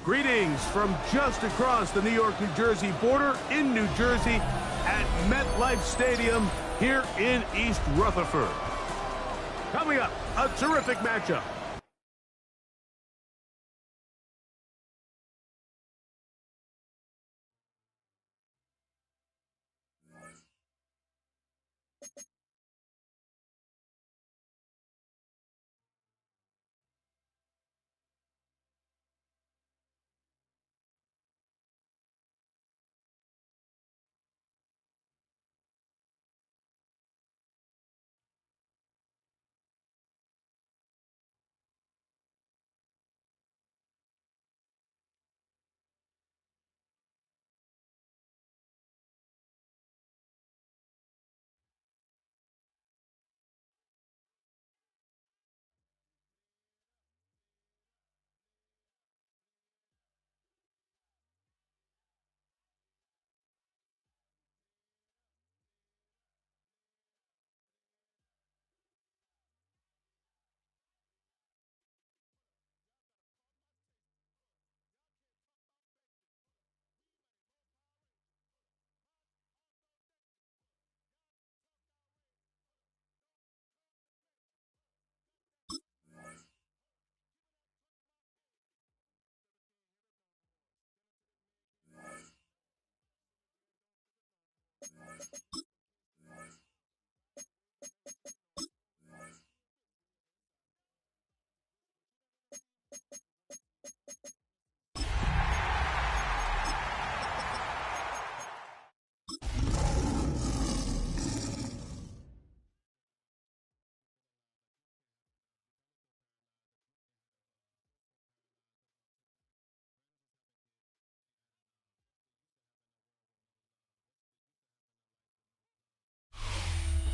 Greetings from just across the New York-New Jersey border in New Jersey at MetLife Stadium here in East Rutherford. Coming up, a terrific matchup.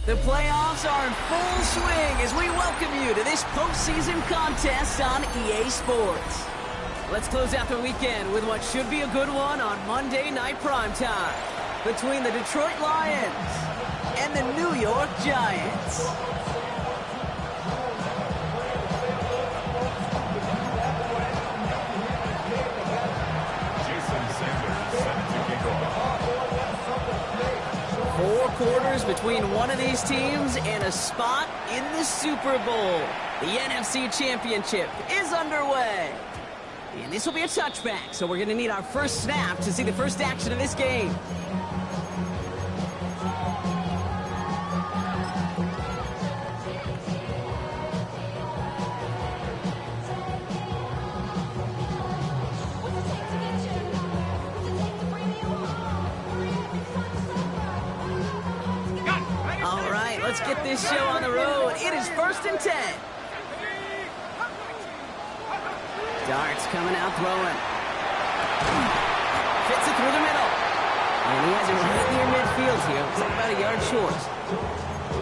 The playoffs are in full swing as we welcome you to this postseason contest on EA Sports. Let's close out the weekend with what should be a good one on Monday Night Primetime between the Detroit Lions and the New York Giants. Four quarters between one of these teams and a spot in the Super Bowl. The NFC Championship is underway. And this will be a touchback, so we're going to need our first snap to see the first action of this game. Let's get this show on the road. It is 1st and 10. Darts coming out throwing. Fits it through the middle. And he has it right near midfield here. Looks like about a yard short.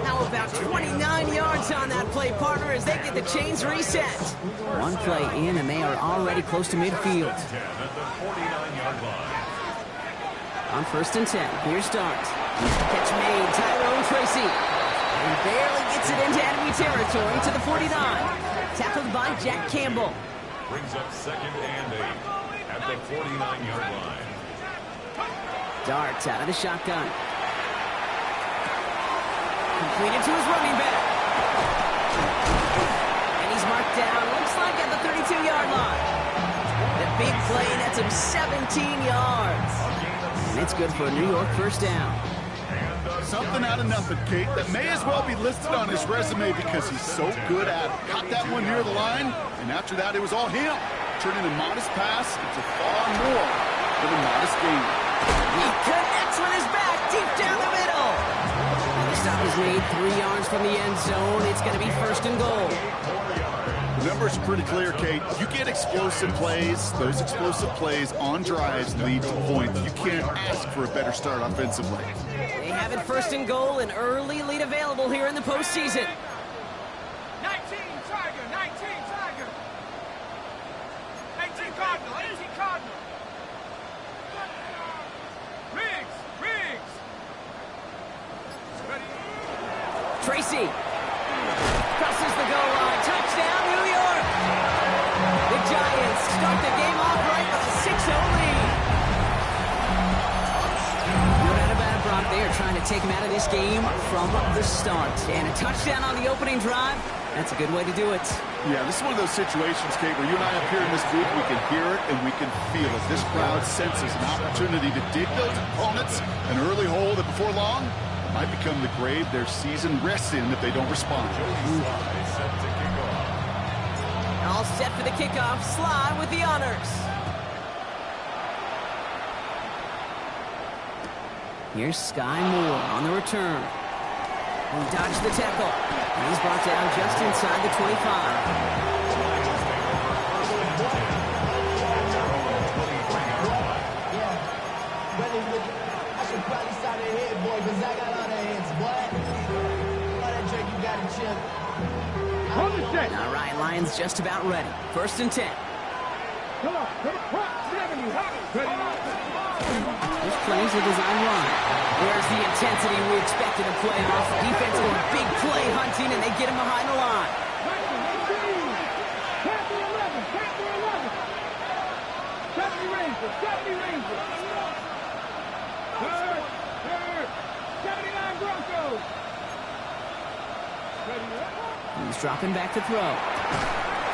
How about 29 yards on that play, partner, as they get the chains reset. One play in, and they are already close to midfield. On 1st and 10, here's Darts. Catch made, Tyrone Tracy. And barely gets it into enemy territory to the 49. Tackled by Jack Campbell. Brings up 2nd and 8 at the 49-yard line. Darts out of the shotgun. Completed to his running back. And he's marked down, looks like at the 32-yard line. The big play nets him 17 yards. And it's good for a New York first down. Something out of nothing, Kate, that may as well be listed on his resume because he's so good at it. Caught that one near the line, and after that, it was all him. Turning a modest pass into far of a modest gain. He connects with his back deep down the middle. And the stop is made 3 yards from the end zone. It's going to be 1st and goal. The numbers are pretty clear, Kate. You get explosive plays. Those explosive plays on drives lead to points. You can't ask for a better start offensively. They have it 1st and goal, an early lead available here in the postseason. 19 Tiger, 19 Tiger. 18 Cardinal, 18 Cardinal. Riggs, Riggs. Ready? Tracy crosses the goal line. Touchdown, New York. The Giants start the game off right with a 6-0 lead. No doubt about it, Brock. They are trying to take him out of this game from the start. And a touchdown on the opening drive, that's a good way to do it. Yeah, this is one of those situations, Kate, where you and I up here in this booth, we can hear it and we can feel it. This crowd senses an opportunity to dig those opponents an early hole that before long might become the grave their season rests in if they don't respond. All set for the kickoff. Sly with the honors. Here's Sky Moore on the return. He dodged the tackle. And he's brought down just inside the 25. I should probably start a hit, boy, because I got all the hits, boy. All that drink you got to chip. All right, Lions just about ready. 1st and 10. This play's a design run. There's the intensity we expected to play off. Defense going big play hunting, and they get him behind the line. He's dropping back to throw.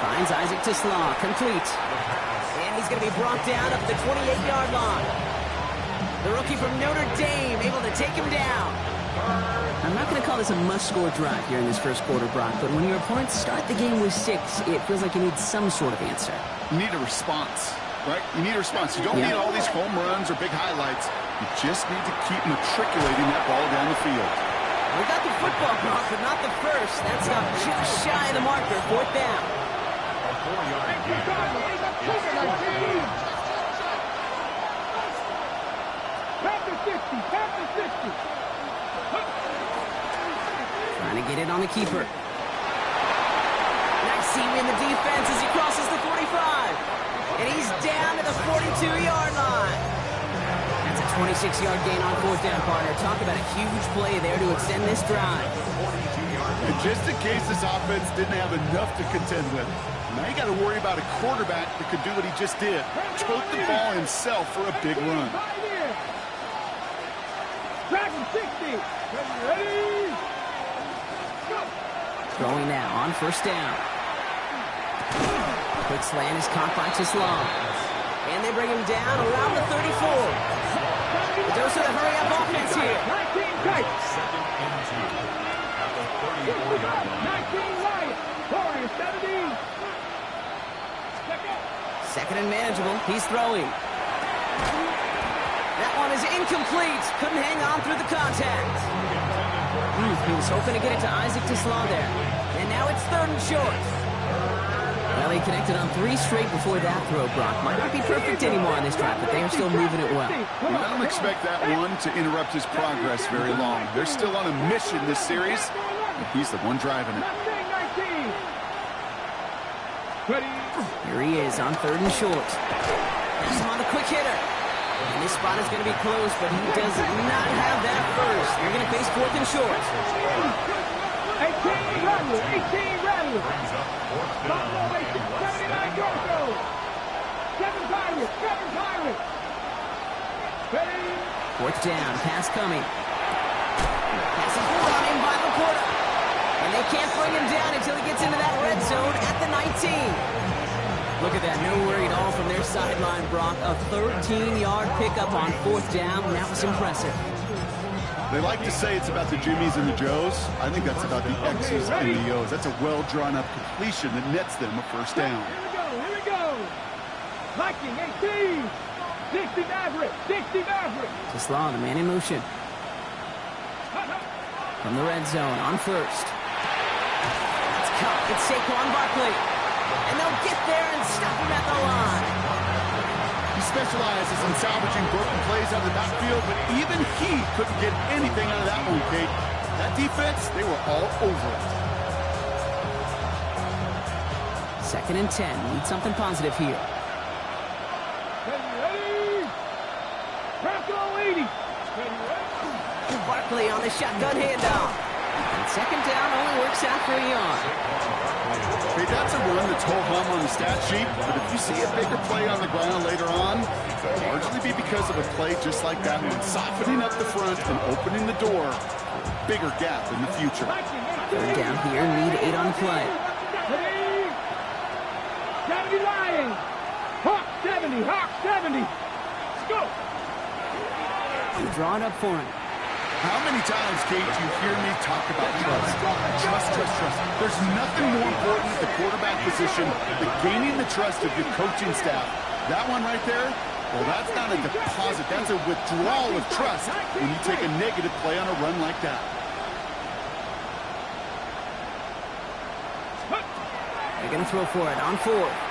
Finds Isaac to Slaw. Complete. And he's going to be brought down up the 28-yard line. The rookie from Notre Dame able to take him down. I'm not going to call this a must-score drive here in this first quarter, Brock, but when your opponents start the game with 6, it feels like you need some sort of answer. You need a response, right? You need a response. You don't need all these home runs or big highlights. You just need to keep matriculating that ball down the field. We got the football, Brock, but not the first. That's not just shy of the marker. 4th down. A 4-yard gain. Trying to get it on the keeper. Nice seam in the defense as he crosses the 45. And he's down to the 42-yard line. That's a 26-yard gain on 4th down, partner. Talk about a huge play there to extend this drive. And just in case this offense didn't have enough to contend with, now you got to worry about a quarterback that could do what he just did. Tote the ball himself for a big run. Throwing now on 1st down. Quick slant is caught by Tislam. And they bring him down around the 34. The dose of the hurry-up offense here. 2nd and 2 at the 34-yard line. 2nd and manageable. He's throwing. That one is incomplete. Couldn't hang on through the contact. He was hoping to get it to Isaac Tislam there. And now it's 3rd and short. Well, he connected on 3 straight before that throw, Brock. Might not be perfect anymore on this drive, but they are still moving it well. I don't expect that one to interrupt his progress very long. They're still on a mission this series, and he's the one driving it. Here he is on 3rd and short. He's on the quick hitter. And this spot is going to be close, but he does not have that first. They're going to face 4th and short. 18 Rattler. Brings up 4th down and less than a yard. 7 Pirates. 4th down, pass coming. Pass is brought in by Laporta. And they can't bring him down until he gets into that red zone at the 19. Look at that, no worry at all from their sideline, Brock. A 13-yard pickup on 4th down. That was impressive. They like to say it's about the Jimmies and the Joes. I think that's about the X's and the O's. That's a well-drawn-up completion that nets them a 1st down. Here we go. Viking 18. 60 Maverick. 60 Maverick. Just law, the man in motion. From the red zone, on first. It's caught. It's Saquon Barkley. And they'll get there and stop him at the line. He specializes in salvaging broken plays out of the backfield, but even he couldn't get anything out of that one, Kate. That defense, they were all over it. 2nd and 10. Need something positive here. Ready? Bronco 80. Ready? Barkley on the shotgun handoff. And 2nd down only works out for a yard. Hey, that's a run that's ho-hum on the stat sheet, but if you see a bigger play on the ground later on, it'll largely be because of a play just like that one, softening up the front and opening the door for a bigger gap in the future. 3rd down here, need 8 on the play. Ready? 70 Lions. Hawk 70. Hawk 70. Let's go. Draw it up for him. How many times, Kate, do you hear me talk about trust? Trust, trust, trust. There's nothing more important at the quarterback position than gaining the trust of your coaching staff. That one right there, well, that's not a deposit. That's a withdrawal of trust when you take a negative play on a run like that. They're going to throw for it on 4th.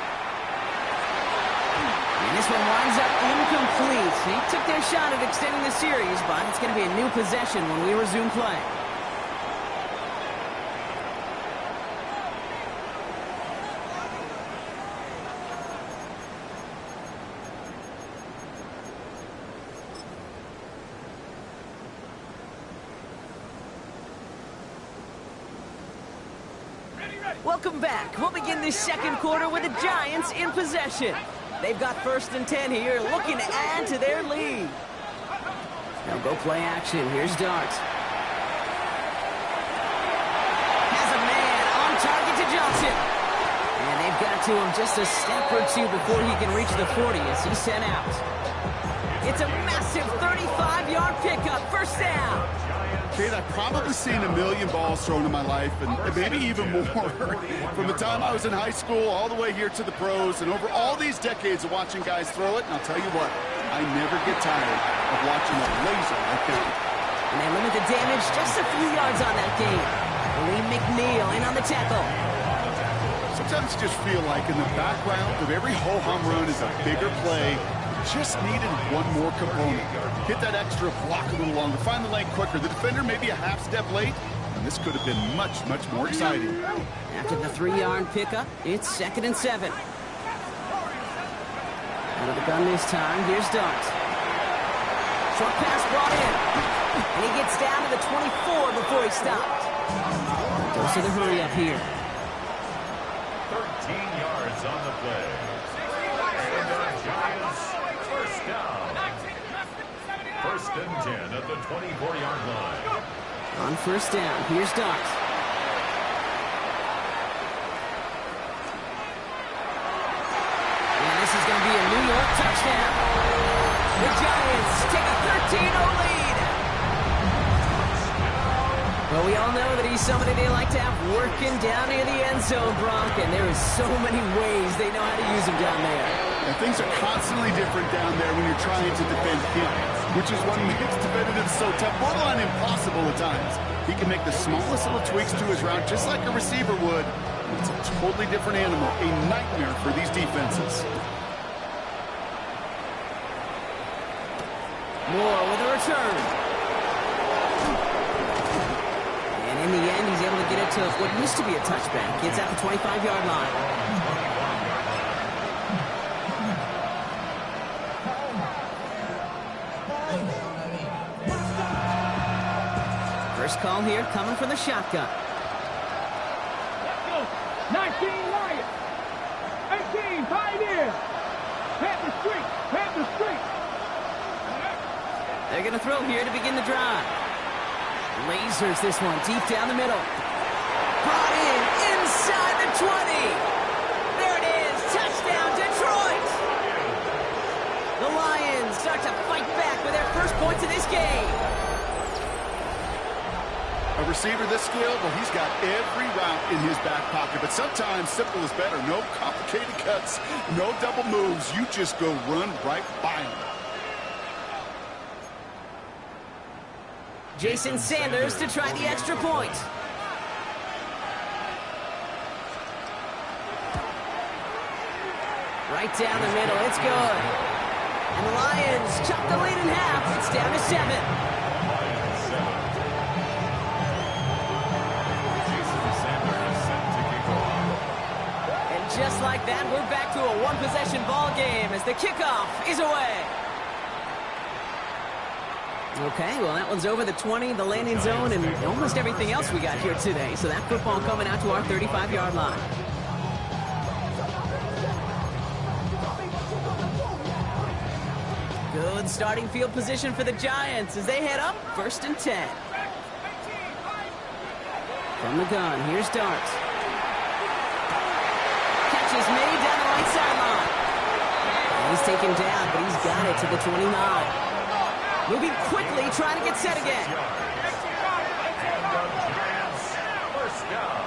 And this one winds up incomplete. He took their shot at extending the series, but it's going to be a new possession when we resume play. Welcome back. We'll begin this 2nd quarter with the Giants in possession. They've got 1st and 10 here, looking to add to their lead. Now go play action. Here's Dart. Has a man on target to Johnson. And they've got to him just a step or two before he can reach the 40 as he's sent out. It's a massive 35-yard pickup, 1st down. Kate, I've probably seen a million balls thrown in my life, and maybe even more. From the time I was in high school all the way here to the pros, and over all these decades of watching guys throw it, and I'll tell you what, I never get tired of watching a laser like that. And they limit the damage just a few yards on that game. Lee McNeil in on the tackle. Sometimes you just feel like in the background of every ho-hum run is a bigger play. Just needed one more component. Hit that extra block a little longer, find the lane quicker. The defender maybe a half step late, and this could have been much, much more exciting. After the 3-yard pickup, it's 2nd and 7. Out of the gun this time, here's Dart. Short pass brought in. And he gets down to the 24 before he stopped. Goes to the hurry up here. 13 yards on the play. And the Giants, 1st down. 1st and 10 at the 24-yard line. On 1st down, here's Dart. And this is going to be a New York touchdown. The Giants take a 13-0 lead. Well, we all know that he's somebody they like to have working down near the end zone, Brock, and there is so many ways they know how to use him down there. And things are constantly different down there when you're trying to defend him, which is what makes defending so tough, borderline impossible at times. He can make the smallest little tweaks to his route just like a receiver would. It's a totally different animal, a nightmare for these defenses. Moore with a return. And in the end, he's able to get it to what used to be a touchback. Gets at the 25-yard line. First call here coming from the shotgun. Let's go. 19 Lions. 18 Pioneer. Panther Street. Panther Street. They're going to throw here to begin the drive. Lasers this one deep down the middle. Brought in inside the 20. There it is. Touchdown, Detroit. The Lions start to fight back with their first points of this game. A receiver this skilled, well, he's got every route in his back pocket. But sometimes simple is better. No complicated cuts, no double moves. You just go run right by him. Jason Sanders to try the extra point. Right down the middle, it's good. And the Lions chop the lead in half. It's down to 7. Just like that, we're back to a one-possession ball game as the kickoff is away. Okay, well, that one's over the 20, the landing zone, and almost everything else we got here today. So that football coming out to our 35-yard line. Good starting field position for the Giants as they head up 1st and 10. From the gun, here's Darts. Is made down the right sideline. He's taken down, but he's got it to the 29. Moving quickly, trying to get set again. First down.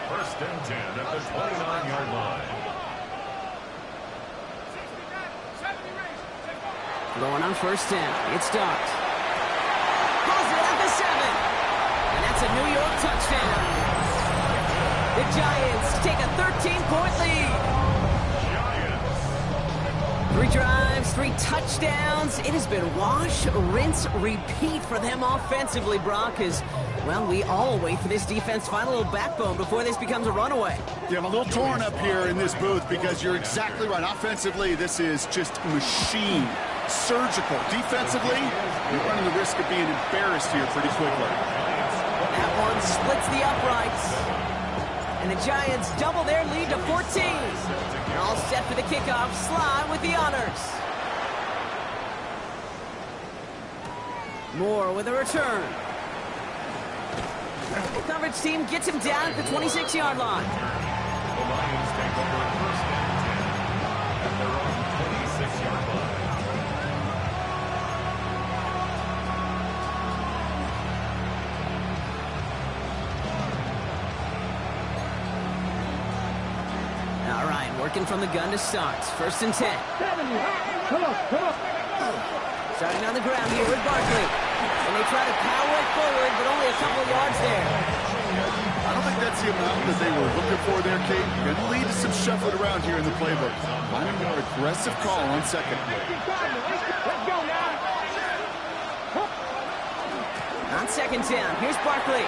1st and 10 at the 29-yard line. Going on 1st down. It's Dart. Pulls it at the 7. And that's a New York touchdown. The Giants take a 13-point lead. 3 drives, 3 touchdowns. It has been wash, rinse, repeat for them offensively, Brock, as, well, we all wait for this defense to find a little backbone before this becomes a runaway. Yeah, I'm a little torn up here in this booth because you're exactly right. Offensively, this is just machine. Surgical. Defensively, you're running the risk of being embarrassed here pretty quickly. That one splits the uprights. And the Giants double their lead to 14. All set for the kickoff. Sly with the honors. Moore with a return. The coverage team gets him down at the 26-yard line. The Lions take over 1st and 10 at their own 26-yard line. Working from the gun to start. 1st and 10. Starting on the ground here with Barkley. And they try to power it forward, but only a couple yards there. I don't think that's the amount that they were looking for there, Kate. You're going to lead to some shuffling around here in the playbook. Find a more aggressive call on 2nd. On 2nd down, here's Barkley.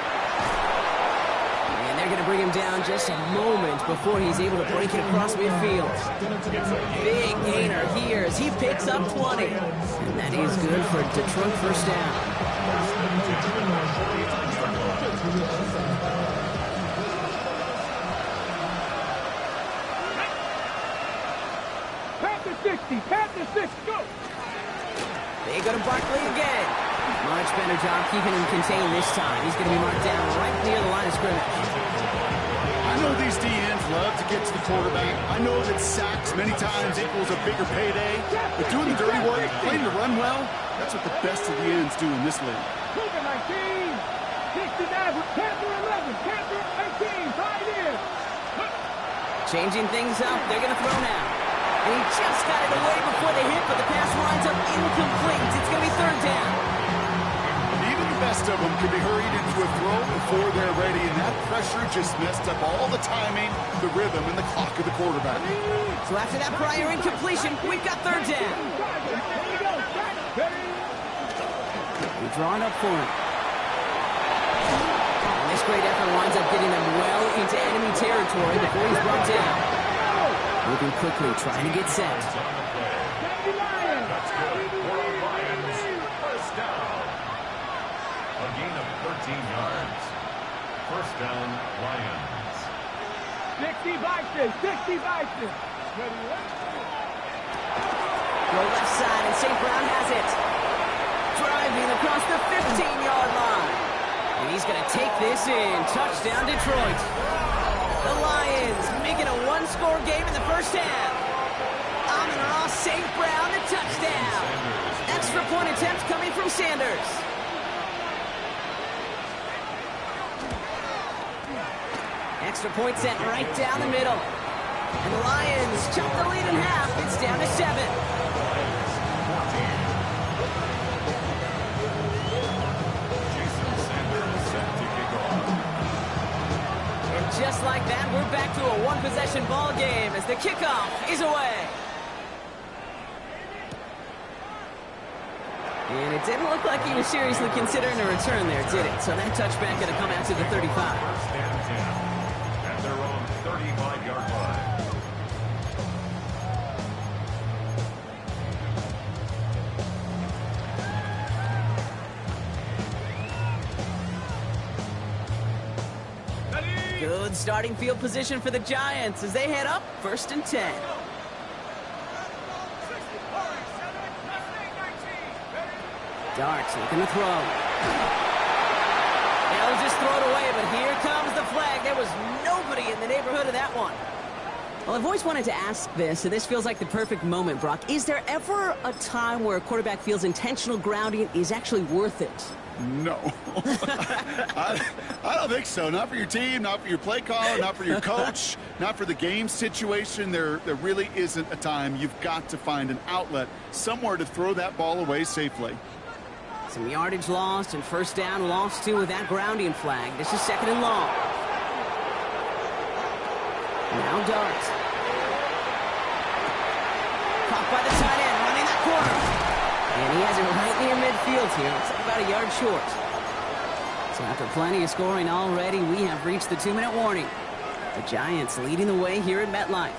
And they're going to bring him down just a moment before he's able to break it across midfield. Big gainer here as he picks up 20. And that is good for Detroit 1st down. Pat the 60, go! They go to Barkley again. Much better job keeping him contained this time. He's going to be marked down right near the line of scrimmage. I know these DNs love to get to the quarterback. I know that sacks many times equals a bigger payday. But doing the dirty work, playing to run well, that's what the best of the ends do in this league. 69, Panther 11, Panther 18, 5 years. Changing things up. They're going to throw now. And he just got it away before the hit, but the pass winds up incomplete. It's going to be 3rd down. Even the best of them can be hurried into a throw before they're ready, and that pressure just messed up all the timing, the rhythm, and the clock of the quarterback. So after that prior incompletion, we've got 3rd down. We're drawing up for him. And this great effort winds up getting them well into enemy territory before he's brought down. Moving quickly, trying to get set. That's good for the Lions. 1st down. A gain of 13 yards. 1st down, Lions. 60 Bison, 60 Bison. Go left side, and St. Brown has it. Driving across the 15-yard line. And he's going to take this in. Touchdown, Detroit. The Lions making a one-score game in the 1st half. Amon-Ra St. Brown, the touchdown. Extra point attempt coming from Sanders. extra point sent right down the middle. And the Lions chop the lead in half. It's down to 7. And just like that, we're back to a one-possession ball game as the kickoff is away. And it didn't look like he was seriously considering a return there, did it? So that touchback going to come out to the 35. First and 10 at their own 35-yard line. Good starting field position for the Giants as they head up 1st and 10. Darts looking to throw. They'll just throw it away, but here comes the flag. There was nobody in the neighborhood of that one. Well, I've always wanted to ask this, and this feels like the perfect moment, Brock. Is there ever a time where a quarterback feels intentional grounding is actually worth it? No. I don't think so. Not for your team, not for your play caller, not for your coach, not for the game situation. There really isn't a time. You've got to find an outlet, somewhere to throw that ball away safely. Some yardage lost and first down lost too with that grounding flag. This is 2nd and long. Now Dart. Caught by the tight end, running that corner. And he has it right near midfield here. It's like about a yard short. So after plenty of scoring already, we have reached the 2-minute warning. The Giants leading the way here at MetLife.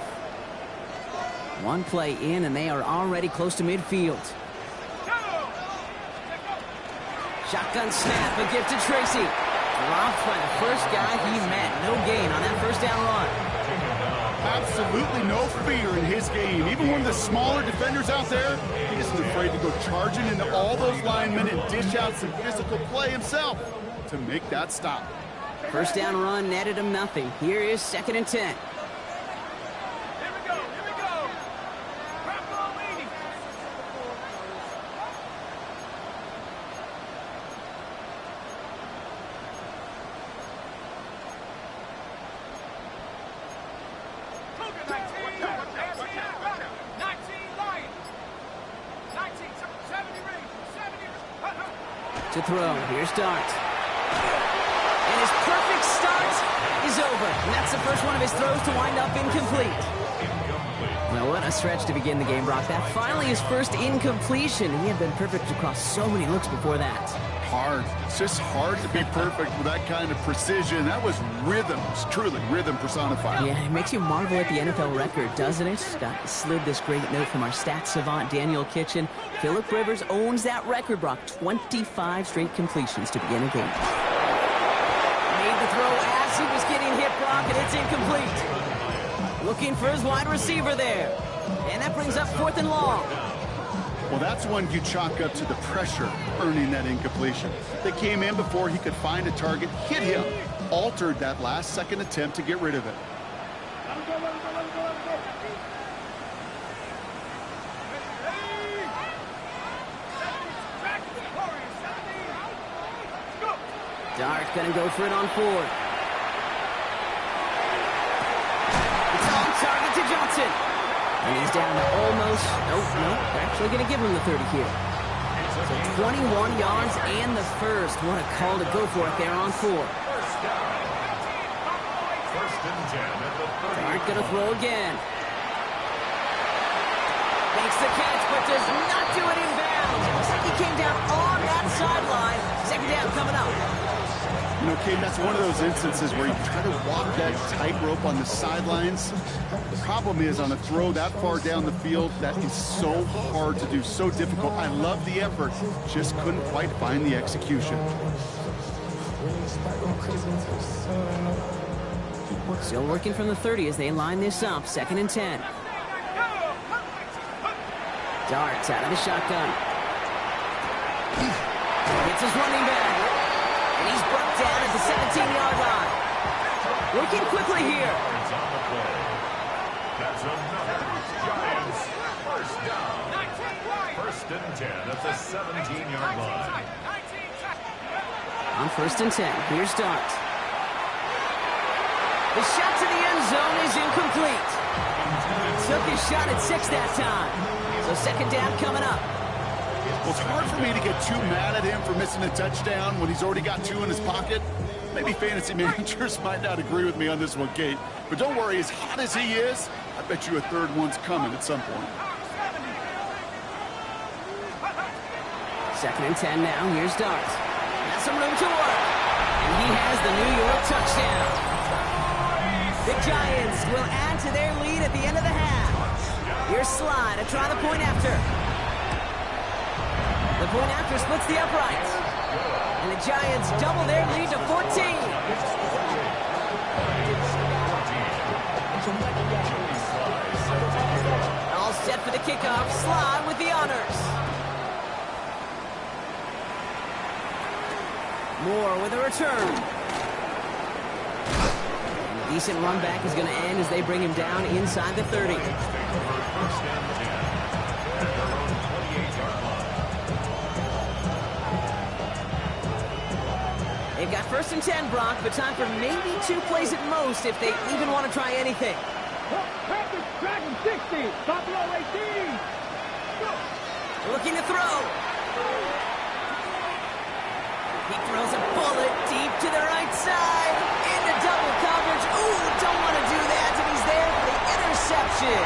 One play in, and they are already close to midfield. Shotgun snap, a gift to Tracy. Dropped by the first guy he met. No gain on that first down run. Absolutely no fear in his game. Even one of the smaller defenders out there, he isn't afraid to go charging into all those linemen and dish out some physical play himself to make that stop. First down run netted him nothing. Here is 2nd and 10. To throw. Here's Dart. And his perfect start is over. And that's the first one of his throws to wind up incomplete. Well, what a stretch to begin the game, Brock. That finally his first incompletion. He had been perfect across so many looks before that. Hard. It's just hard to be perfect with that kind of precision. That was rhythm. It's truly rhythm personified. Yeah, it makes you marvel at the NFL record, doesn't it? Got slid this great note from our stats savant, Daniel Kitchen. Phillip Rivers owns that record, Brock. 25 straight completions to begin a game. Made the throw as he was getting hit, Brock, and it's incomplete. Looking for his wide receiver there. And that brings up 4th and long. Well, that's one you chalk up to the pressure earning that incompletion. They came in before he could find a target, hit him, altered that last-second attempt to get rid of it. Dart gonna go for it on 4th. It's on target to Johnson. And he's down to almost, nope, they're actually going to give him the 30 here. So 21 yards and the first. What a call to go for it there on 4. First and 10 at the 30. Dart going to throw again. Makes the catch, but does not do it in bounds. It looks like he came down on that sideline. 2nd down coming up. You know, Kate, that's one of those instances where you try to walk that tightrope on the sidelines. The problem is on a throw that far down the field, that is so hard to do, so difficult. I love the effort, just couldn't quite find the execution. Still working from the 30 as they line this up. 2nd and 10. Darts out of the shotgun. It's his running back. And he's brought down at the 17-yard line. Working quickly here. That's another Giants first down. 1st and 10 at the 17-yard line. On 1st and 10, here's Dart. The shot to the end zone is incomplete. Took his shot at 6 that time. So second down coming up. Well, it's hard for me to get too mad at him for missing a touchdown when he's already got 2 in his pocket. Maybe fantasy managers might not agree with me on this one, Kate. But don't worry, as hot as he is, I bet you a third one's coming at some point. Second and 10 now. Here's Dart. Has some room to work. And he has the New York touchdown. The Giants will add to their lead at the end of the half. Here's Slide to try the point after. The point after splits the uprights. And the Giants double their lead to 14. All set for the kickoff. Slide with the honors. Moore with a return. And a decent run back is going to end as they bring him down inside the 30. They've got first and 10, Brock, but time for maybe 2 plays at most if they even want to try anything. Dragon 60, Buffalo 18. Looking to throw. He throws a bullet deep to the right side. Into double coverage. Ooh, don't want to do that. And he's there for the interception.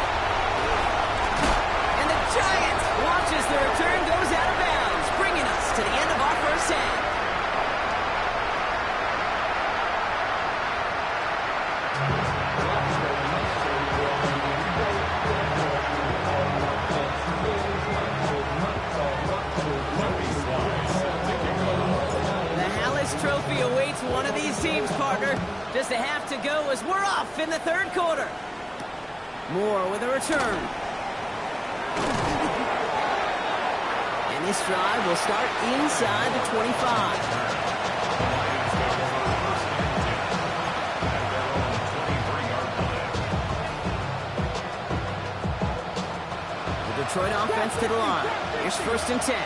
And the Giants watch as the return goes out of bounds, bringing us to the end of our first half. Trophy awaits one of these teams, partner. Just a half to go as we're off in the third quarter. Moore with a return. And this drive will start inside the 25. The Detroit offense to the line. Here's first and 10.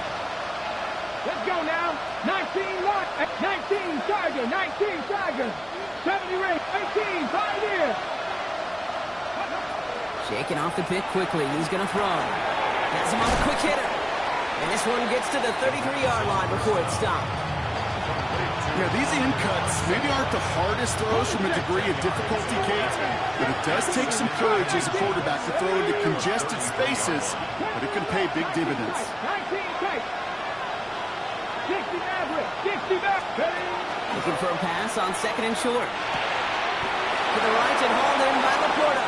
Let's go now. 19 Lock, 19 Tiger, 19 Tiger. 70 Ring, 18 Pioneer. Shaking off the pit quickly. He's going to throw. Has him on a quick hitter. And this one gets to the 33-yard line before it's stopped. Yeah, these in cuts maybe aren't the hardest throws from a degree of difficulty, Kate, but it does take some courage as a quarterback to throw into congested spaces, but it can pay big dividends. 19 tight. 60 Maverick, 60 back. Looking for a pass on second and short. To the right and hauled in by Laporta.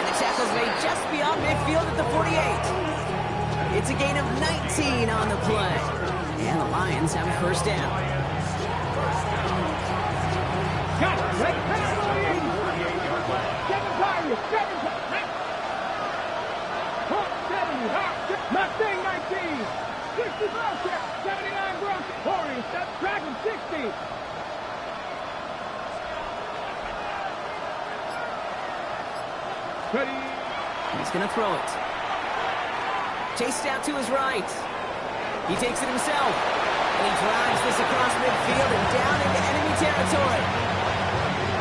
And the tackle's made just beyond midfield at the 48. It's a gain of 19 on the play. And the Lions have a first down. Got it. Ready, pass, 7 Pirates, 7 Mustang 19. 60 Broncos, 79 Broncos. Warriors, that's Dragon 60. Ready. He's going to throw it. Chased out to his right. He takes it himself. And he drives this across midfield and down into enemy territory.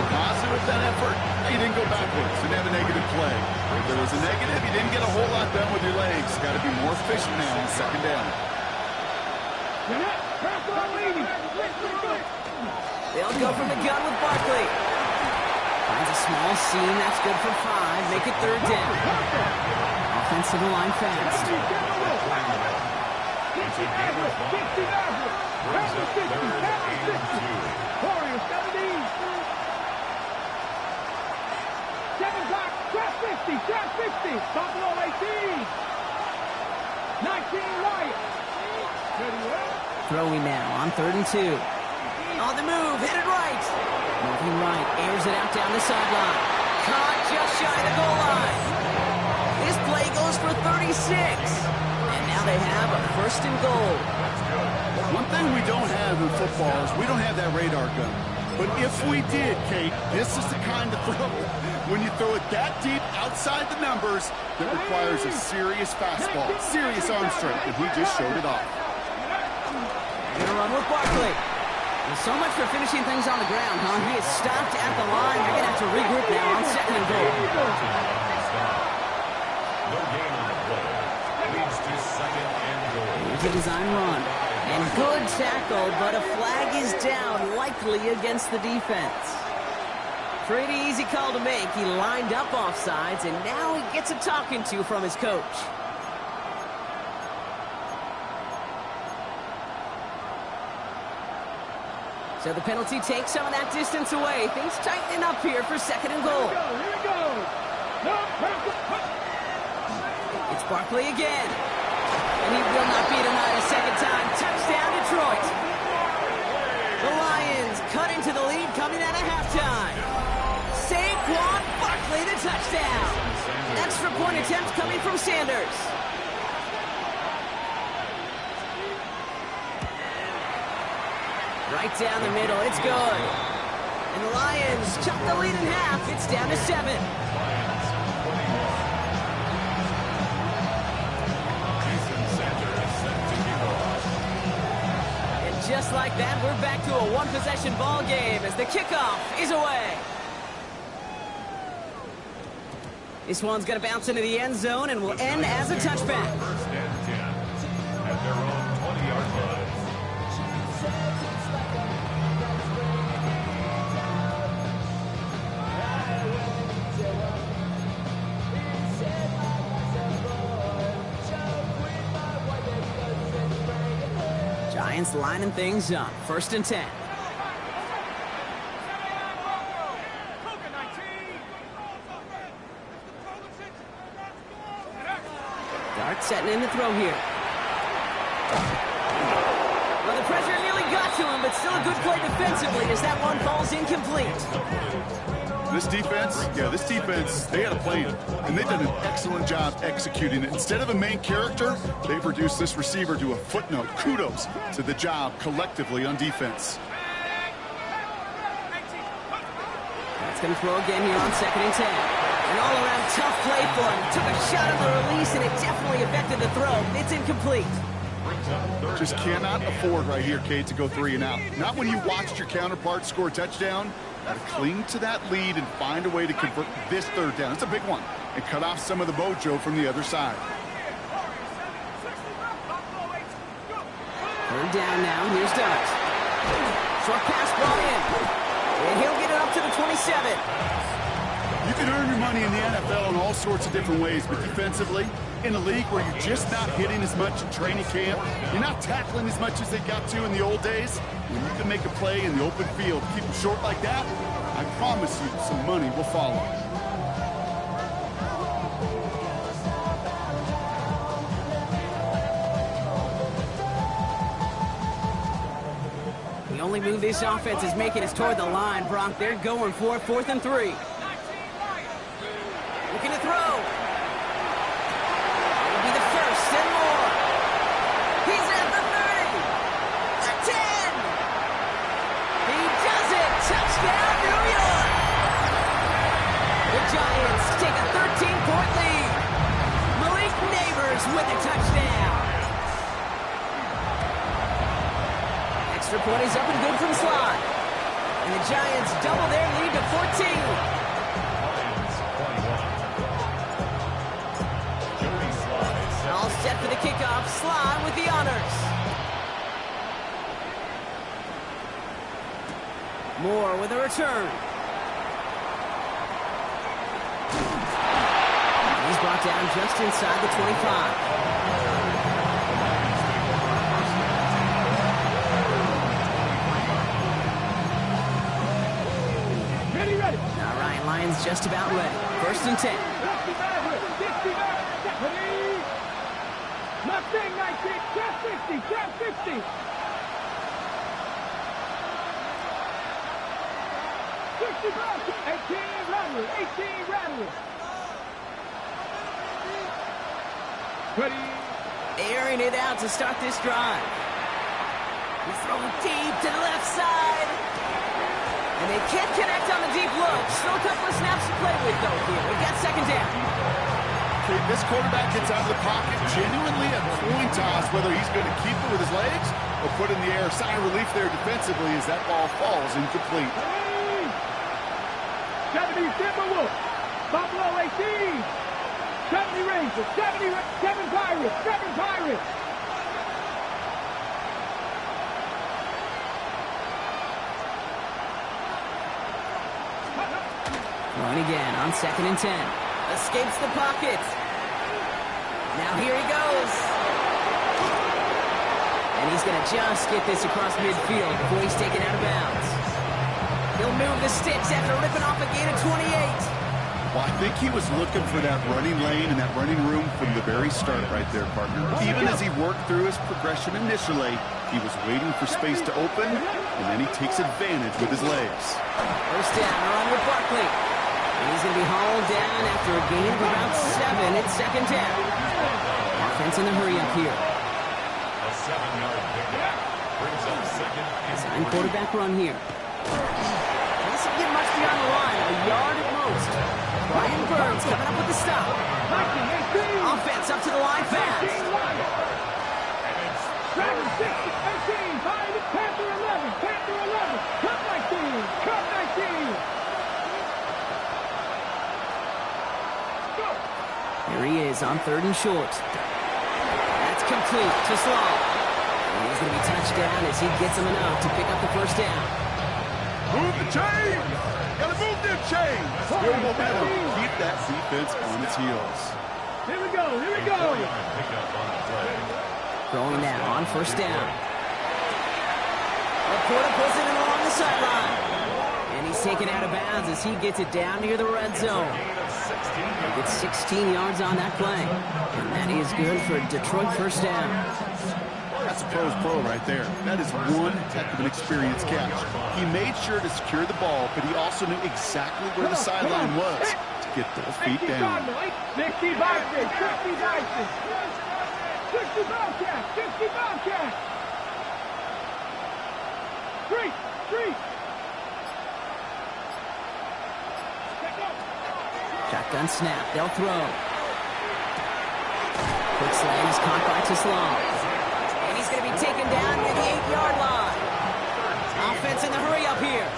Positive with that effort, he didn't go backwards. Didn't have a negative play. If there was a negative, you didn't get a whole lot done with your legs. Got to be more efficient now on second down. They'll go from the gun with Barkley. Finds a small seam. That's good for 5. Make it third down. Offensive line fast. 60 Maverick, 60 Maverick. Maverick 60, Maverick 60. Warriors 17. 7 block, trap 50, trap 50. Buffalo 18. 19 Lions. Ready, well. Throwing now on third and 2. On the move, hit it right. Moving right, airs it out down the sideline. Caught just shy of the goal line. This play goes for 36. And now they have a first and goal. One thing we don't have in football is we don't have that radar gun. But if we did, Kate, this is the kind of throw when you throw it that deep outside the numbers that requires a serious fastball, serious arm strength, and he just showed it off. Gonna run with Barkley. Well, so much for finishing things on the ground, huh? He is stopped at the line. They're going to have to regroup now on second and goal. No gain on the play. Leads to second and goal. Here's a design run. And good tackle, but a flag is down, likely against the defense. Pretty easy call to make. He lined up offsides, and now he gets a talking to from his coach. So the penalty takes some of that distance away. Things tightening up here for second and goal. Here we go. It's Barkley again. And he will not be denied a second time. Touchdown, Detroit. The Lions cut into the lead coming out of halftime. Saquon Barkley, the touchdown. Extra point attempt coming from Sanders. Right down the middle, it's good. And the Lions chop the lead in half. It's down to 7. And just like that, we're back to a one-possession ball game as the kickoff is away. This one's going to bounce into the end zone and will end as a touchback. First and 10 at their own 20-yard line. Giants lining things up. First and 10. Dart setting in the throw here. Well, the pressure nearly got to him, but still a good play defensively as that one falls incomplete. This defense, they had a plan, and they've done an excellent job executing it. Instead of a main character, they've reduced this receiver to a footnote. Kudos to the job collectively on defense. That's going to throw again here on second and 10. An all-around tough play for him. Took a shot on the release, and it definitely affected the throw. It's incomplete. Just cannot afford right here, Kate, to go 3 and out. Not when you watched your counterpart score a touchdown. Got to cling to that lead and find a way to convert this third down. It's a big one. And cut off some of the mojo from the other side. Third down now. Here's Dart. Short pass brought in. And he'll get it up to the 27. You can earn your money in the NFL in all sorts of different ways, but defensively, in a league where you're just not hitting as much in training camp, you're not tackling as much as they got to in the old days, when you can make a play in the open field, keep them short like that, I promise you some money will follow. The only move this offense is making is toward the line, Brock. They're going for it, 4th and 3. Looking to throw. It'll be the first and more. He's at the 30. The 10. He does it. Touchdown, New York. The Giants take a 13-point lead. Malik Neighbors with a touchdown. Extra point is up and good from slot. And the Giants double their lead to 14. All set for the kickoff. Sly with the honors. Moore with a return. He's brought down just inside the 25. Ready. All right, Lions just about ready. First and 10. Mustang 19, trap 50, trap 50. 18 Rattler. Ready. Airing it out to start this drive. He's throwing deep to the left side. And they can't connect on the deep look. Still a couple of snaps to play with, though, here. We've got second down. This quarterback gets out of the pocket genuinely a coin toss whether he's going to keep it with his legs will put in the air. Sigh of relief there defensively as that ball falls incomplete. 70 Timberwolves. Buffalo 18. 70 Rangers. 7 Pirates. 7 Pirates. Throwing again on 2nd and 10. Escapes the pocket. Now here he goes. And he's going to just get this across midfield before he's taken out of bounds. He'll move the sticks after ripping off a gain of 28. Well, I think he was looking for that running lane and that running room from the very start right there, partner. Even as he worked through his progression initially, he was waiting for space to open, and then he takes advantage with his legs. First down, around with Barkley. And he's going to be hauled down after a gain of about 7 at 2nd down. Offense in the hurry up here. A 7-yard pickup brings up 2nd and Design quarterback run here. This will get much beyond the line, a yard at most. Brian Burns coming up with the stop. Offense up to the line fast. Dragon 6, 18, 5, Panther 11, Panther 11, Cup 19, Cup 19. Here he is on 3rd and short. That's complete to Sloan. And he's going to be touched down as he gets him enough to pick up the first down. Move the chain! Gotta move them chains! Good momentum. Keep that defense on its heels. Here we go, here we go. pickup on the play. Throwing now on 1st down. Laporta pulls it in along the sideline. And he's taken out of bounds as he gets it down near the red zone. He gets 16 yards on that play. And that is good for a Detroit first down. That's a pro's pro right there. That is one heck of an experienced catch. He made sure to secure the ball, but he also knew exactly where the sideline was to get those feet down. 60 Vikings, 60 Vikings. 60 Bobcats, 60 Bobcats. Street, street. Shotgun snap. They'll throw. Quick slant is caught by Teslam. And he's going to be taken down near the 8-yard line. Offense in the hurry up here.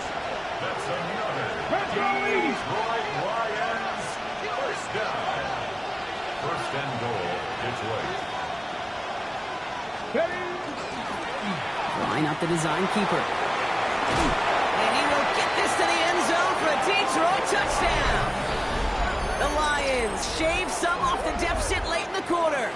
That's another Detroit Lions first down. First and goal, Detroit. Line up the design keeper. And he will get this to the end zone for a Detroit touchdown. The Lions shave some off the deficit late in the quarter.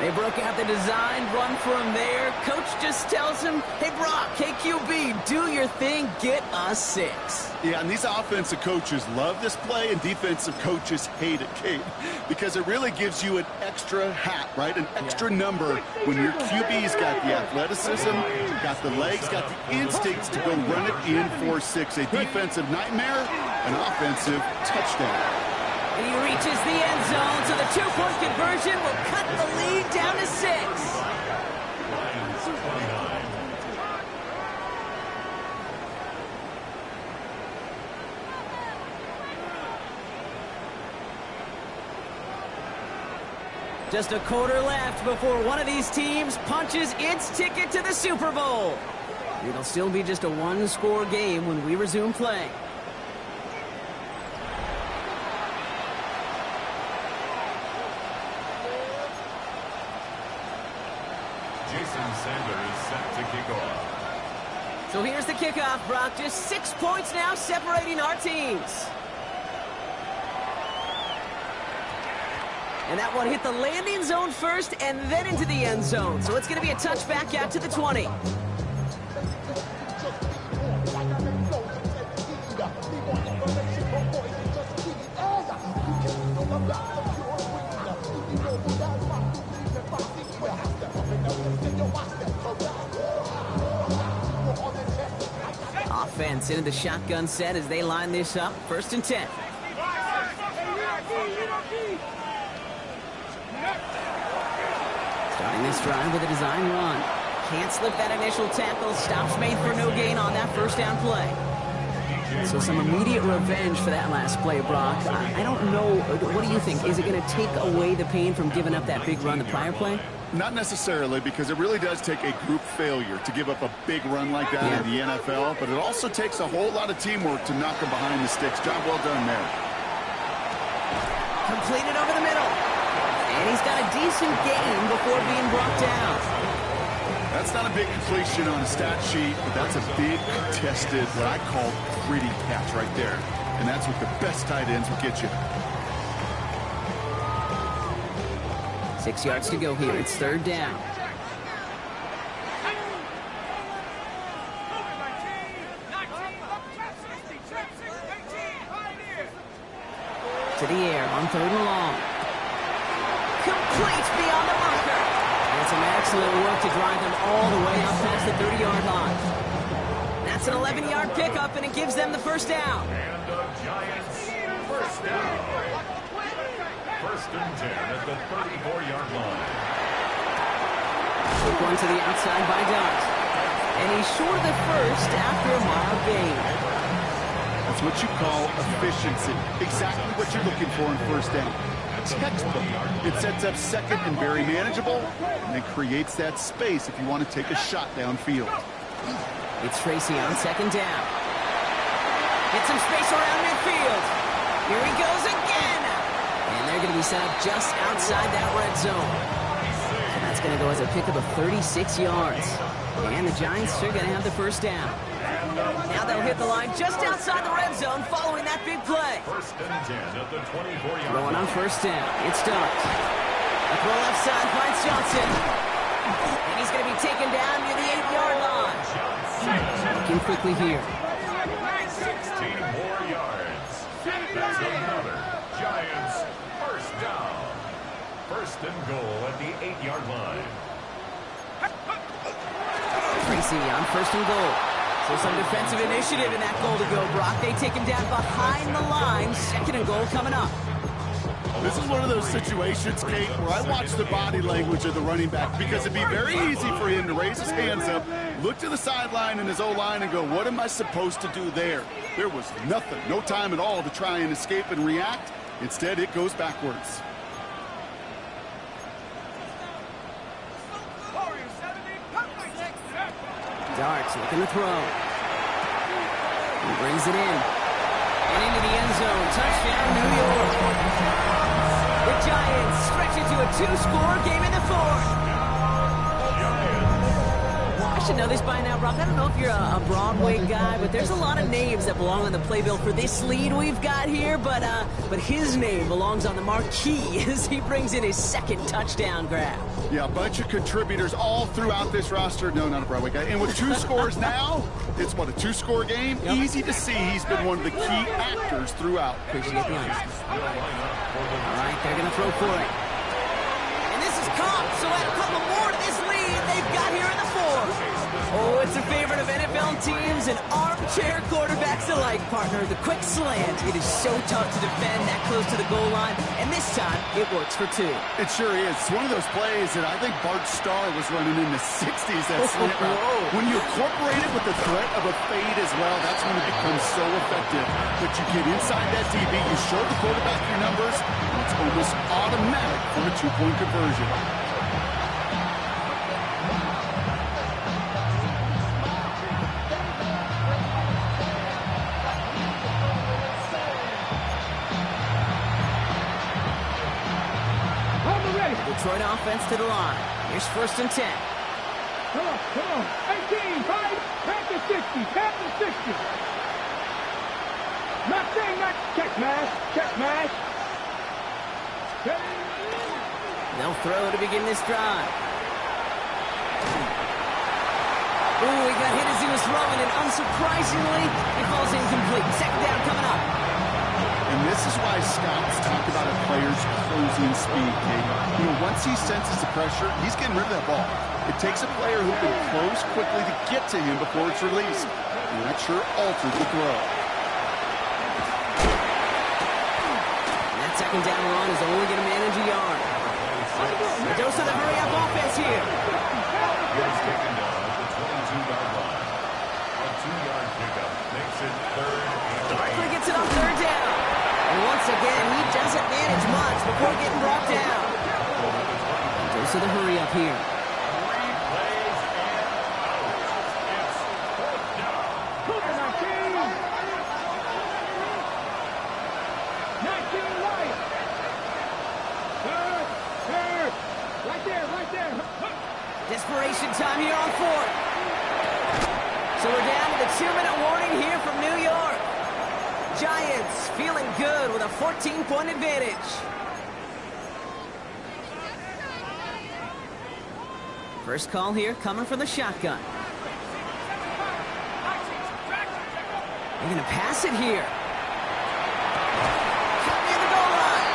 They broke out the design run for him there. Coach just tells him, hey, Brock, hey, QB, do your thing, get us 6. Yeah, and these offensive coaches love this play, and defensive coaches hate it, Kate, because it really gives you an extra hat, right? An extra number when your QB's got the athleticism, got the legs, got the instincts to go run it in for 6. A defensive nightmare, an offensive touchdown. And he reaches the end zone, so the 2-point conversion will cut the lead down to 6. Lions 29. Just a quarter left before one of these teams punches its ticket to the Super Bowl. It'll still be just a one-score game when we resume play. Jason Sanders set to kick off. So here's the kickoff, Brock. Just 6 points now separating our teams. And that one hit the landing zone first and then into the end zone. So it's going to be a touchback out to the 20. Offense into the shotgun set as they line this up. 1st and 10. Starting this drive with a design run. Can't slip that initial tackle. Stops made for no gain on that first down play. So some immediate revenge for that last play, Brock. I don't know. What do you think? Is it going to take away the pain from giving up that big run the prior play? Not necessarily, because it really does take a group failure to give up a big run like that in the NFL, but it also takes a whole lot of teamwork to knock them behind the sticks. Job well done there. Completed over the middle. And he's got a decent gain before being brought down. That's not a big completion on a stat sheet, but that's a big contested, what I call gritty catch right there. And that's what the best tight ends will get you. 6 yards to go here. It's third down. To the air on third and long. Complete beyond the marker. And some excellent work to drive them all the way up past the 30-yard line. That's an 11-yard pickup, and it gives them the first down. And the Giants first down. First and 10 at the 34-yard line. Quick one to the outside by Dart. And he's short of the first after a mild gain. That's what you call efficiency. Exactly what you're looking for in first down. Textbook. It sets up second and very manageable, and it creates that space if you want to take a shot downfield. It's Tracy on second down. Get some space around midfield. Here he goes again. And they're going to be set up just outside that red zone. And that's going to go as a pickup of 36 yards. And the Giants are going to have the first down. Now they'll hit the line just outside the red zone following that big play. First and 10 at the 24-yard Going line. on first down. It's Dart. A throw left side finds Johnson. And he's going to be taken down near the 8-yard line. Looking quickly here. 16 more yards. That's another Giants first down. First and goal at the 8-yard line. Tracy on first and goal. So some defensive initiative in that goal to go, Brock. They take him down behind the line. Second and goal coming up. This is one of those situations, Kate, where I watch the body language of the running back, because it'd be very easy for him to raise his hands up, look to the sideline in his O-line and go, what am I supposed to do there? There was nothing, no time at all to try and escape and react. Instead, it goes backwards. Darts looking to throw. He brings it in. And into the end zone. Touchdown, New York. The Giants stretch it to a 2-score game in the fourth. I should know this by now, Brock. I don't know if you're a Broadway guy, but there's a lot of names that belong on the playbill for this lead we've got here, but his name belongs on the marquee as he brings in his second touchdown grab. Yeah, a bunch of contributors all throughout this roster. No, not a Broadway guy. And with 2 scores now, it's what, a 2-score game? Yep. Easy to see he's been one of the key actors throughout. Appreciate the honesty. All right, they're going to throw for it. And this is caught, so add a couple more to this lead they've got here in the fourth. Oh, it's a favorite of NFL teams and armchair quarterbacks alike, partner. The quick slant. It is so tough to defend that close to the goal line, and this time it works for 2. It sure is. It's one of those plays that I think Bart Starr was running in the 60s, that slant route. When you incorporate it with the threat of a fade as well, that's when it becomes so effective. But you get inside that DB, you show the quarterback your numbers, and it's almost automatic for a 2-point conversion. Detroit offense to the line. Here's first and 10. Come on. 18, 5, back to 60, back to 60. Not saying that. Check mash. They'll throw to begin this drive. Ooh, he got hit as he was throwing, and unsurprisingly, it falls incomplete. Second down coming up. And this is why scouts talk about a player's closing speed, Kate. You know, once he senses the pressure, he's getting rid of that ball. It takes a player who can close quickly to get to him before it's released. And that sure altered the throw. And that second down run is only going to manage a yard. A dose of the hurry-up offense here. He's taken down at the 22-yard line. A 2-yard pickup makes it third force of the hurry up here. 3 plays and out. It's 4th down. 19 right. Third. Right there. Desperation time here on 4th. So we're down to the 2-minute warning here from New York. Giants feeling good with a 14-point advantage. First call here coming from the shotgun. They're going to pass it here. Cut near the goal line.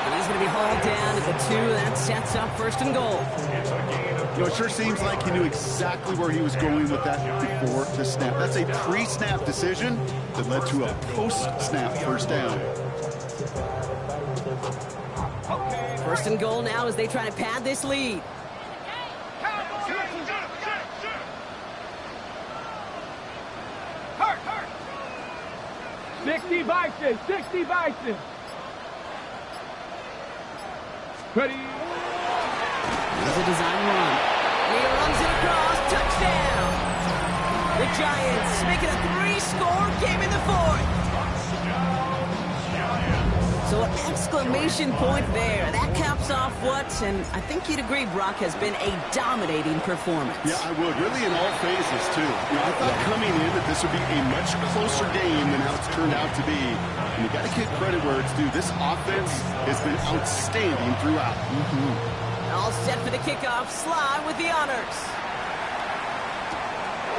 And he's going to be hauled down at the 2. That sets up 1st and goal. It's a gain of It sure seems like he knew exactly where he was going with that before the snap. That's a pre-snap decision that led to a post-snap 1st down. 1st and goal now as they try to pad this lead. 60 Bison. Ready. Here's a design run. And he runs it across. Touchdown. The Giants making a 3-score game in the 4th. So an exclamation point there. That caps off what, and I think you'd agree, Brock, has been a dominating performance. Yeah, I would. Really in all phases, too. I thought coming in that this would be a much closer game than how it's turned out to be. And you got to give credit where it's due. This offense has been outstanding throughout. All set for the kickoff. Sly with the honors.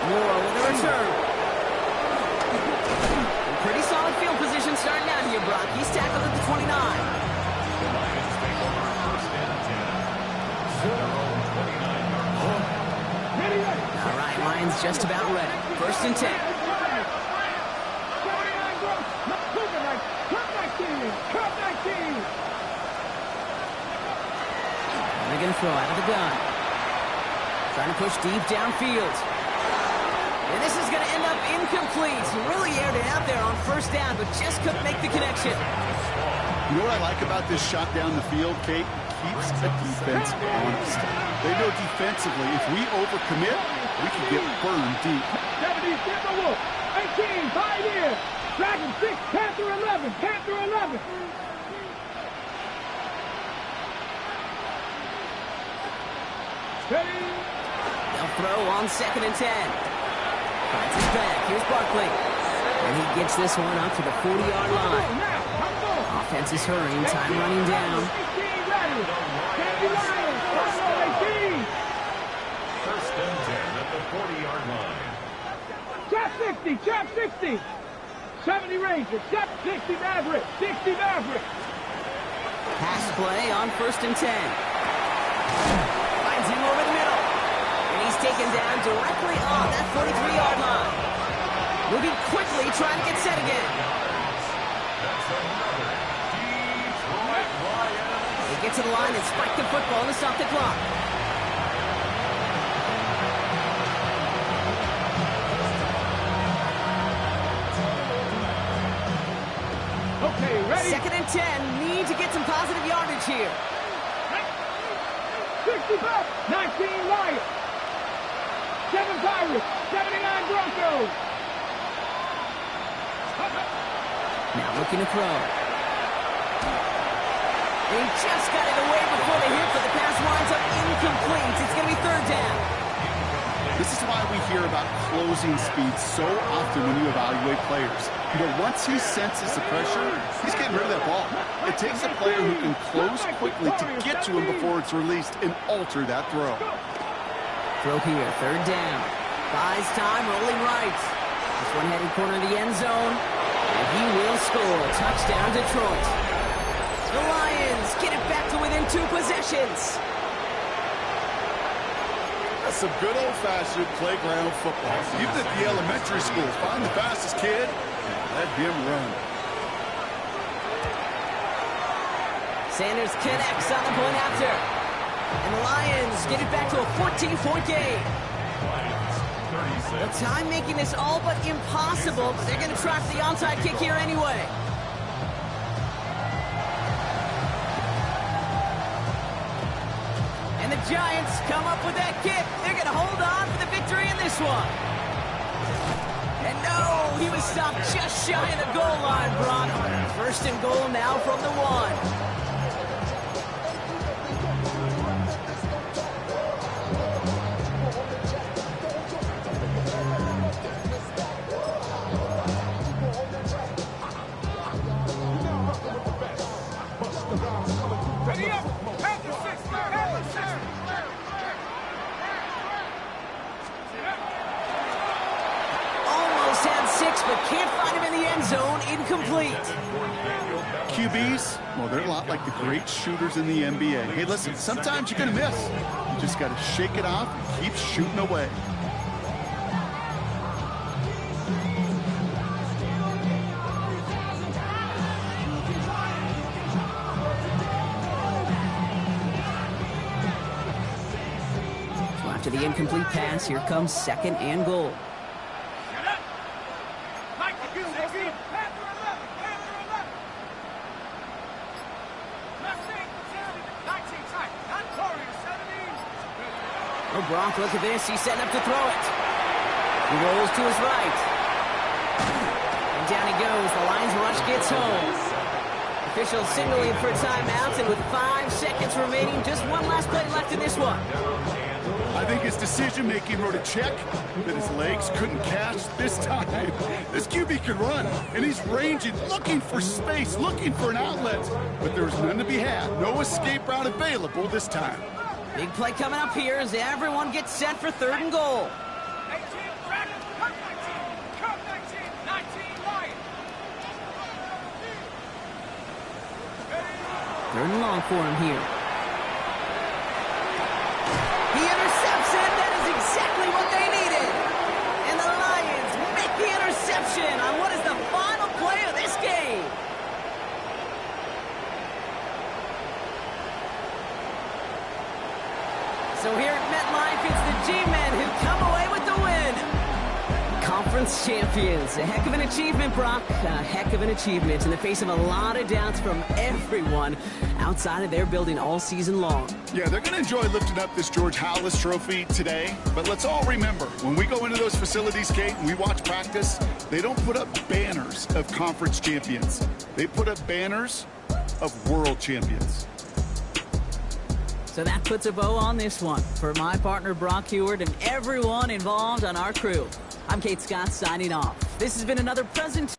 Moore with a return. Pretty solid field position starting out here, Brock. He's tackled at the 29. The Lions take over 1st and 10. Their own 29-yard line. All right, Lions just about ready. 1st and 10. They're going to throw out of the gun. Trying to push deep downfield. And this is going to end up incomplete. He really aired it out there on 1st down, but just couldn't make the connection. You know what I like about this shot down the field, Kate? Keeps the defense honest. They know defensively, if we overcommit, we can get burned deep. 70, Timberwolf. 18, 5 here. Dragon 6, Panther 11, Panther 11. Ready. They'll throw on 2nd and 10. Finds his back. Here's Barkley. And he gets this one up to the 40-yard line. Offense is hurrying. Time running down. 1st and 10 at the 40-yard line. Trap 60. 70 Rangers, 60 Mavericks, 60 Mavericks. Pass play on 1st and 10. Finds him over the middle. And he's taken down directly on that 43-yard line. Moving quickly, trying to get set again. That's another Detroit Lions. They get to the line and spike the football to stop the clock. Okay, ready? 2nd and 10. Need to get some positive yardage here. 65, 19 Lions. 7 Pirates, 79 Broncos. Now looking to throw. They just got it away before the hit, but the pass winds up incomplete. It's going to be 3rd down. This is why we hear about closing speed so often when you evaluate players. Once he senses the pressure, he's getting rid of that ball. It takes a player who can close quickly to get to him before it's released and alter that throw. Throw here, 3rd down. Buys time, rolling right. This one headed corner of the end zone. And he will score. Touchdown, Detroit. The Lions get it back to within 2 possessions. That's some good old-fashioned playground football. Even at the elementary school, find the fastest kid and let him run. Sanders connects on the point after. And the Lions get it back to a 14-point game. The time making this all but impossible, but they're going to try for the onside kick here anyway. Giants come up with that kick. They're going to hold on for the victory in this one. And no, he was stopped just shy of the goal line, Brock. First and goal now from the 1. But can't find him in the end zone. Incomplete. QBs, well, they're a lot like the great shooters in the NBA. Hey, listen, sometimes you're going to miss. You just got to shake it off and keep shooting away. So after the incomplete pass, here comes second and goal. Oh, Brock, look at this. He's setting up to throw it. He rolls to his right. And down he goes. The Lions rush gets home. Officials signaling for a timeout, and with 5 seconds remaining, just one last play left in this one. I think his decision-making wrote a check that his legs couldn't catch this time. This QB can run, and he's ranging, looking for space, looking for an outlet. But there's none to be had. No escape route available this time. Big play coming up here as everyone gets set for third and goal. Third and long for him here. He intercepts it. That is exactly what they needed. And the Lions make the interception on what is the final play of this game. So here at MetLife, it's the G-Men who come away with the win. Conference champions. A heck of an achievement, Brock. A heck of an achievement in the face of a lot of doubts from everyone outside of their building all season long. Yeah, they're going to enjoy lifting up this George Halas trophy today. But let's all remember, when we go into those facilities, Kate, and we watch practice, they don't put up banners of conference champions. They put up banners of world champions. So that puts a bow on this one. For my partner, Brock Heward, and everyone involved on our crew, I'm Kate Scott signing off. This has been another present.